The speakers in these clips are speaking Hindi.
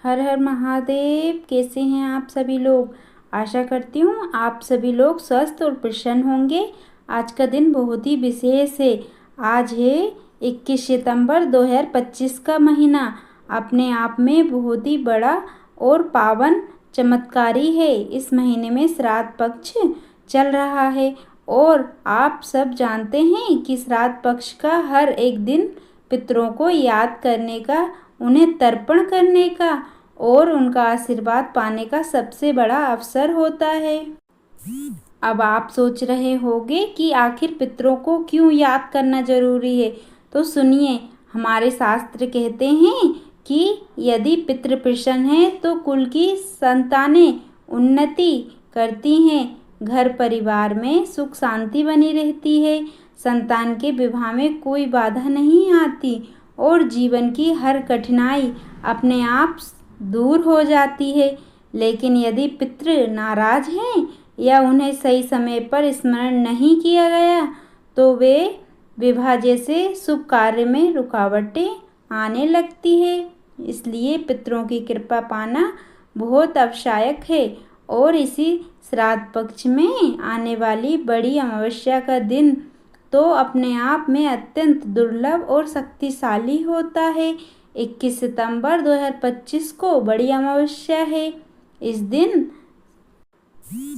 हर हर महादेव। कैसे हैं आप सभी लोग। आशा करती हूँ आप सभी लोग स्वस्थ और प्रसन्न होंगे। आज का दिन बहुत ही विशेष है। आज है 21 सितंबर 2025 का महीना। अपने आप में बहुत ही बड़ा और पावन चमत्कारी है। इस महीने में श्राद्ध पक्ष चल रहा है और आप सब जानते हैं कि श्राद्ध पक्ष का हर एक दिन पितरों को याद करने का, उन्हें तर्पण करने का और उनका आशीर्वाद पाने का सबसे बड़ा अवसर होता है। अब आप सोच रहे होंगे कि आखिर पितरों को क्यों याद करना जरूरी है। तो सुनिए, हमारे शास्त्र कहते हैं कि यदि पितृ प्रसन्न हैं तो कुल की संतानें उन्नति करती हैं, घर परिवार में सुख शांति बनी रहती है, संतान के विवाह में कोई बाधा नहीं आती और जीवन की हर कठिनाई अपने आप दूर हो जाती है। लेकिन यदि पितृ नाराज हैं या उन्हें सही समय पर स्मरण नहीं किया गया तो वे विवाह जैसे शुभ कार्य में रुकावटें आने लगती है। इसलिए पितरों की कृपा पाना बहुत आवश्यक है और इसी श्राद्ध पक्ष में आने वाली बड़ी अमावस्या का दिन तो अपने आप में अत्यंत दुर्लभ और शक्तिशाली होता है। 21 सितंबर 2025 को बड़ी अमावस्या है। इस दिन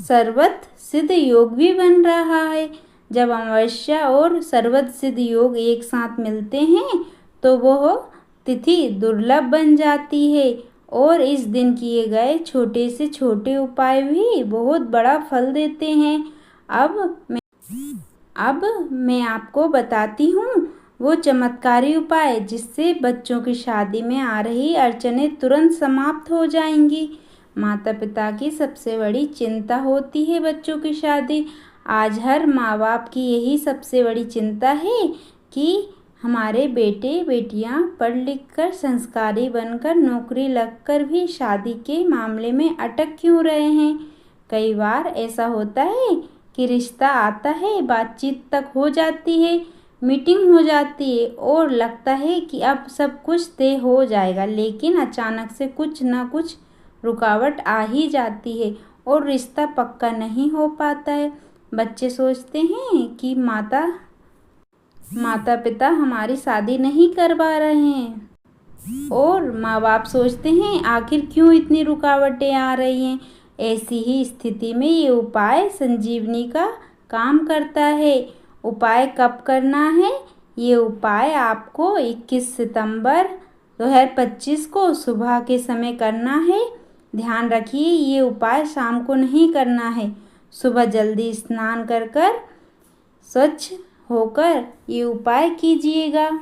सर्वत्र सिद्ध योग भी बन रहा है। जब अमावस्या और सर्वत्र सिद्ध योग एक साथ मिलते हैं तो वह तिथि दुर्लभ बन जाती है और इस दिन किए गए छोटे से छोटे उपाय भी बहुत बड़ा फल देते हैं। अब मैं आपको बताती हूँ वो चमत्कारी उपाय जिससे बच्चों की शादी में आ रही अड़चनें तुरंत समाप्त हो जाएंगी। माता पिता की सबसे बड़ी चिंता होती है बच्चों की शादी। आज हर माँ बाप की यही सबसे बड़ी चिंता है कि हमारे बेटे बेटियाँ पढ़ लिख कर संस्कारी बनकर नौकरी लगकर भी शादी के मामले में अटक क्यों रहे हैं। कई बार ऐसा होता है कि रिश्ता आता है, बातचीत तक हो जाती है, मीटिंग हो जाती है और लगता है कि अब सब कुछ तय हो जाएगा, लेकिन अचानक से कुछ ना कुछ रुकावट आ ही जाती है और रिश्ता पक्का नहीं हो पाता है। बच्चे सोचते हैं कि माता पिता हमारी शादी नहीं करवा रहे हैं और माँ बाप सोचते हैं आखिर क्यों इतनी रुकावटें आ रही हैं। ऐसी ही स्थिति में ये उपाय संजीवनी का काम करता है। उपाय कब करना है? ये उपाय आपको 21 सितंबर 2025 को सुबह के समय करना है। ध्यान रखिए, ये उपाय शाम को नहीं करना है। सुबह जल्दी स्नान कर कर स्वच्छ होकर ये उपाय कीजिएगा।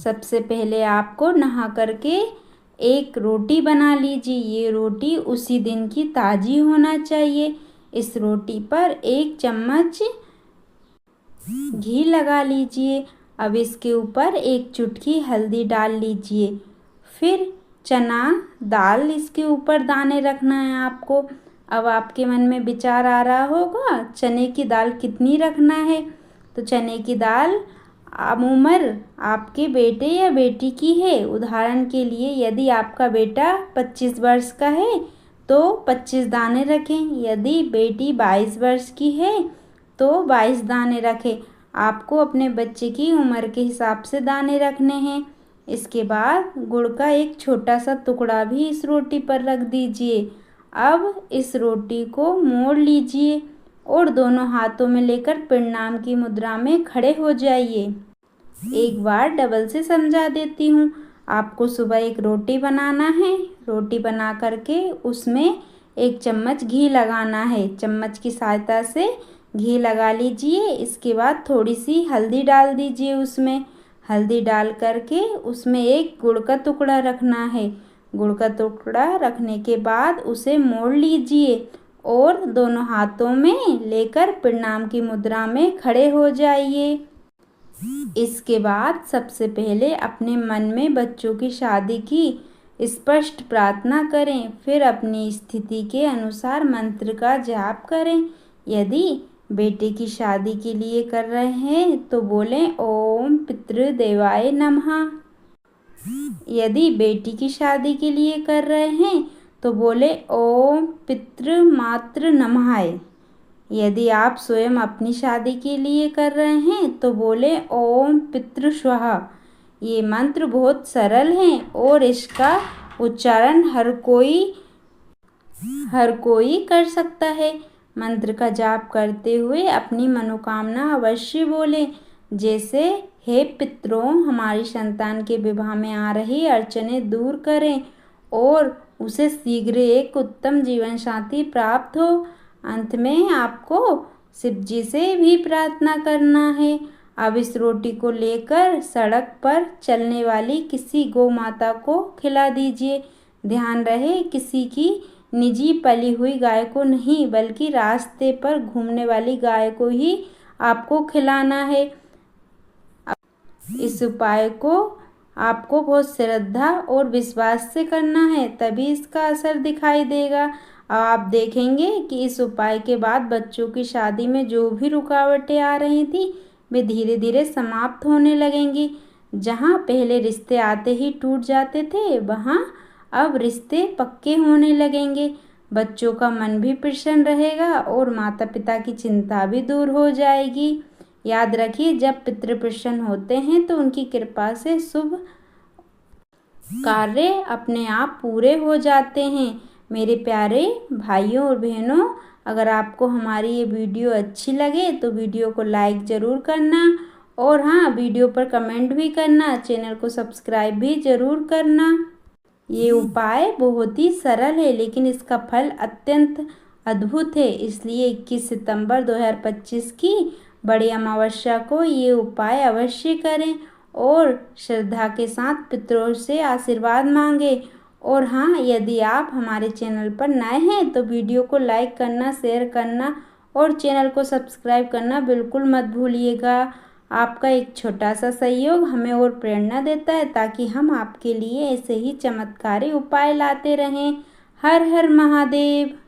सबसे पहले आपको नहा करके एक रोटी बना लीजिए। ये रोटी उसी दिन की ताज़ी होना चाहिए। इस रोटी पर 1 चम्मच घी लगा लीजिए। अब इसके ऊपर 1 चुटकी हल्दी डाल लीजिए। फिर चना दाल इसके ऊपर दाने रखना है आपको। अब आपके मन में विचार आ रहा होगा चने की दाल कितनी रखना है। तो चने की दाल उम्र आपके बेटे या बेटी की है। उदाहरण के लिए यदि आपका बेटा 25 वर्ष का है तो 25 दाने रखें। यदि बेटी 22 वर्ष की है तो 22 दाने रखें। आपको अपने बच्चे की उम्र के हिसाब से दाने रखने हैं। इसके बाद गुड़ का एक छोटा सा टुकड़ा भी इस रोटी पर रख दीजिए। अब इस रोटी को मोड़ लीजिए और दोनों हाथों में लेकर प्रणाम की मुद्रा में खड़े हो जाइए। एक बार डबल से समझा देती हूँ। आपको सुबह एक रोटी बनाना है। रोटी बना करके उसमें 1 चम्मच घी लगाना है। चम्मच की सहायता से घी लगा लीजिए। इसके बाद थोड़ी सी हल्दी डाल दीजिए। उसमें हल्दी डाल करके उसमें एक गुड़ का टुकड़ा रखना है। गुड़ का टुकड़ा रखने के बाद उसे मोड़ लीजिए और दोनों हाथों में लेकर प्रणाम की मुद्रा में खड़े हो जाइए। इसके बाद सबसे पहले अपने मन में बच्चों की शादी की स्पष्ट प्रार्थना करें। फिर अपनी स्थिति के अनुसार मंत्र का जाप करें। यदि बेटे की शादी के लिए कर रहे हैं तो बोलें ओम पितृदेवाय नमः। यदि बेटी की शादी के लिए कर रहे हैं तो बोले ओम पितृ मातृ नमः। यदि आप स्वयं अपनी शादी के लिए कर रहे हैं तो बोले ओम पितृ स्वाहा। ये मंत्र बहुत सरल है और इसका उच्चारण हर कोई कर सकता है। मंत्र का जाप करते हुए अपनी मनोकामना अवश्य बोले, जैसे हे पितरों, हमारी संतान के विवाह में आ रही अड़चनें दूर करें और उसे शीघ्र एक उत्तम जीवन साथी प्राप्त हो। अंत में आपको शिव जी से भी प्रार्थना करना है। अब इस रोटी को लेकर सड़क पर चलने वाली किसी गौ माता को खिला दीजिए। ध्यान रहे, किसी की निजी पली हुई गाय को नहीं, बल्कि रास्ते पर घूमने वाली गाय को ही आपको खिलाना है। इस उपाय को आपको बहुत श्रद्धा और विश्वास से करना है, तभी इसका असर दिखाई देगा। आप देखेंगे कि इस उपाय के बाद बच्चों की शादी में जो भी रुकावटें आ रही थी वे धीरे धीरे समाप्त होने लगेंगी। जहाँ पहले रिश्ते आते ही टूट जाते थे, वहाँ अब रिश्ते पक्के होने लगेंगे। बच्चों का मन भी प्रसन्न रहेगा और माता पिता की चिंता भी दूर हो जाएगी। याद रखिए, जब पितृ प्रसन्न होते हैं तो उनकी कृपा से शुभ कार्य अपने आप पूरे हो जाते हैं। मेरे प्यारे भाइयों और बहनों, अगर आपको हमारी ये वीडियो अच्छी लगे तो वीडियो को लाइक ज़रूर करना और हाँ, वीडियो पर कमेंट भी करना, चैनल को सब्सक्राइब भी ज़रूर करना। ये उपाय बहुत ही सरल है लेकिन इसका फल अत्यंत अद्भुत है। इसलिए 21 सितंबर 2025 की बड़ी अमावस्या को ये उपाय अवश्य करें और श्रद्धा के साथ पितरों से आशीर्वाद मांगे। और हाँ, यदि आप हमारे चैनल पर नए हैं तो वीडियो को लाइक करना, शेयर करना और चैनल को सब्सक्राइब करना बिल्कुल मत भूलिएगा। आपका एक छोटा सा सहयोग हमें और प्रेरणा देता है ताकि हम आपके लिए ऐसे ही चमत्कारी उपाय लाते रहें। हर हर महादेव।